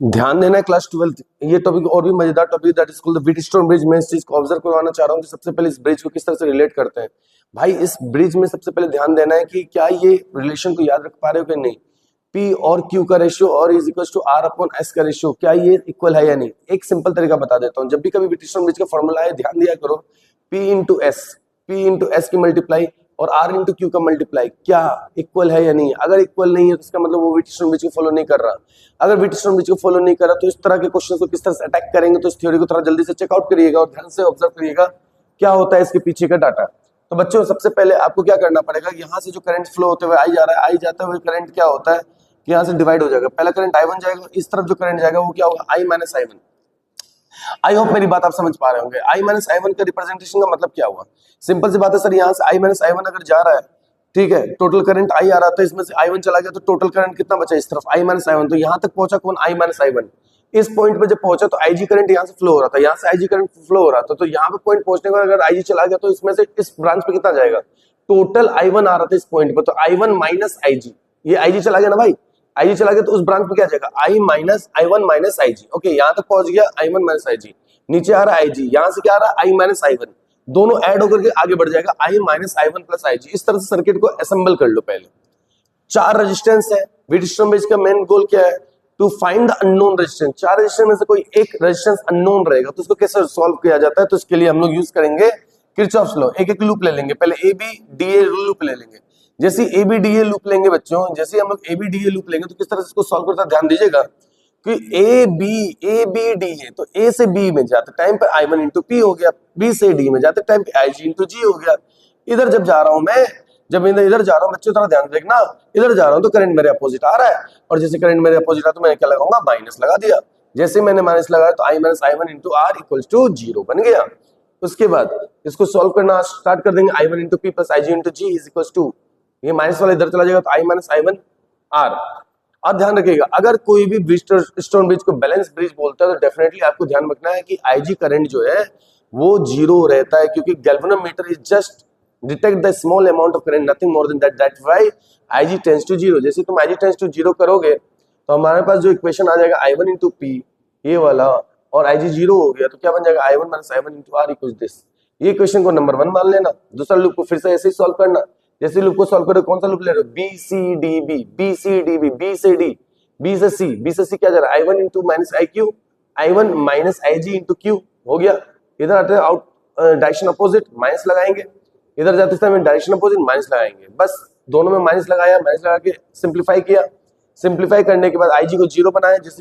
ध्यान देना है क्लास 12 ये टॉपिक और भी मजेदार topic that is called the Wheatstone bridge. मैं इस चीज को ऑब्जर्व करवाना चाह रहा हूँ कि सबसे पहले इस ब्रिज को किस तरह से रिलेट करते हैं। भाई इस ब्रिज में सबसे पहले ध्यान देना है कि क्या ये रिलेशन को याद रख पा रहे हो कि नहीं। P और Q का रेशियो और is equal to R upon S का रेशियो, क्या ये इक्वल है या नहीं। एक सिंपल तरीका बता देता हूँ, जब भी कभी व्हीटस्टोन ब्रिज का फॉर्मूला है ध्यान दिया करो, P इंटू S की मल्टीप्लाई और R इंटू क्यू का मल्टीप्लाई क्या इक्वल है या नहीं। अगर इक्वल नहीं है तो इसका मतलब वो व्हीटस्टोन ब्रिज को फॉलो नहीं कर रहा। अगर व्हीटस्टोन ब्रिज को फॉलो नहीं कर रहा तो इस तरह के क्वेश्चन को किस तरह से अटैक करेंगे, तो इस थ्योरी को थोड़ा जल्दी से चेकआउट करिएगा और ध्यान से ऑब्जर्व करिएगा क्या होता है इसके पीछे का डाटा। तो बच्चों सबसे पहले आपको क्या करना पड़ेगा, यहाँ से जो करंट फ्लो होते हुए आई जा रहा है, आई जाते हुए करंट क्या होता है कि यहाँ से डिवाइड हो जाएगा। पहला करंट I1 जाएगा, इस तरफ जो करंट जाएगा वो क्या होगा I minus I1। I hope मेरी बात आप समझ पा रहे होंगे। I माइनस I1 का रिप्रेजेंटेशन का मतलब क्या हुआ, सिंपल सी बात है सर, यहाँ से I माइनस I1 अगर जा रहा है, ठीक है, टोटल करंट I आ रहा था, इसमें से I1 चला गया तो टोटल करंट कितना बचा इस तरफ I माइनस I1। तो यहाँ तक पहुंचा कौन I माइनस I1। इस पॉइंट पे जब पहुंचा तो IG करंट यहाँ से फ्लो हो रहा था, यहाँ से IG करंट फ्लो हो रहा था, तो यहाँ पे पॉइंट पहुंचने के बाद अगर IG चला गया तो इसमें से इस ब्रांच पे कितना जाएगा, टोटल I1 आ रहा था इस पॉइंट पे, तो I1 माइनस IG, ये IG चला गया ना भाई, IG चला गया तो उस ब्रांच पे क्या जाएगा I minus I1 minus IG। Okay, यहाँ तक पहुंच गया I1 माइनस IG, नीचे आ रहा है IG, यहाँ से क्या आ रहा है I माइनस I1, दोनों ऐड होकर के आगे बढ़ जाएगा I minus I1 plus IG। इस तरह से सर्किट को असेंबल कर लो। पहले 4 रेजिस्टेंस है, व्हीटस्टोन ब्रिज का मेन गोल क्या है, to find the unknown resistance. 4 resistance में से कोई एक रेजिस्टेंस अननोन रहेगा तो उसको कैसे सॉल्व किया जाता है, तो इसके लिए हम लोग यूज करेंगे किरचॉफ्स लॉ। एक एक लूप ले लेंगे, पहले ABDA लूप ले लेंगे। जैसे ABDA लूप लेंगे बच्चों, जैसे हम लोग ABDA लूप लेंगे तो किस तरह से इसको सॉल्व करता है ध्यान दीजिएगा कि ABDA, तो A से B में जाते टाइम पे I1 इंटू P हो गया, B से D में जाते टाइम पे IG इंटू G हो गया। इधर जब जा रहा हूं मैं, जब इधर जा रहा हूं बच्चों, थोड़ा ध्यान देखना, इधर जा रहा हूं तो करंट मेरे अपोजिट आ रहा है, और जैसे करंट मेरे अपोजिट आ तो मैं क्या लगाऊंगा, माइनस लगा दिया। जैसे मैंने माइनस लगाया तो I minus I1 into R equals to 0 बन गया। उसके बाद इसको सॉल्व करना स्टार्ट कर देंगे, I1 into P plus IG into G is equals to, ये माइनस वाला इधर चला जाएगा तो I माइनस I1 R। और ध्यान रखिएगा अगर कोई भी व्हीटस्टोन ब्रिज को बैलेंस ब्रिज बोलता है तो डेफिनेटली आपको ध्यान रखना है कि IG करंट जो है वो 0 रहता है, क्योंकि galvanometer is just detect the small amount of current, nothing more than that, that's why IG tends to 0। जैसे तुम IG टेंड्स टू 0 करोगे तो हमारे पास जो इक्वेशन आ जाएगा I1 इंटू P ये वाला, और IG 0 हो गया तो क्या बन जाएगा I1 minus I1 into R equals this. ये क्वेश्चन को नंबर 1 मान लेना। दूसरा लूप को फिर से ऐसे ही सॉल्व करना, जैसे लूप को सॉल्व करो कौन सा लूप ले रहे हो, BCDB, BCDB, B से D, B से C, B से C क्या जा रहा है I1 into minus IQ, I1 minus IG into Q हो गया। इधर आते हैं आउट डायरेक्शन अपोजिट, माइनस लगाएंगे, इधर जाते समय डायरेक्शन अपोजिट माइनस लगाएंगे, बस दोनों में माइनस लगाया, माइनस लगा के सिंप्लीफाई किया। सिंप्लीफाई करने के बाद IG को 0 बनाया, जैसे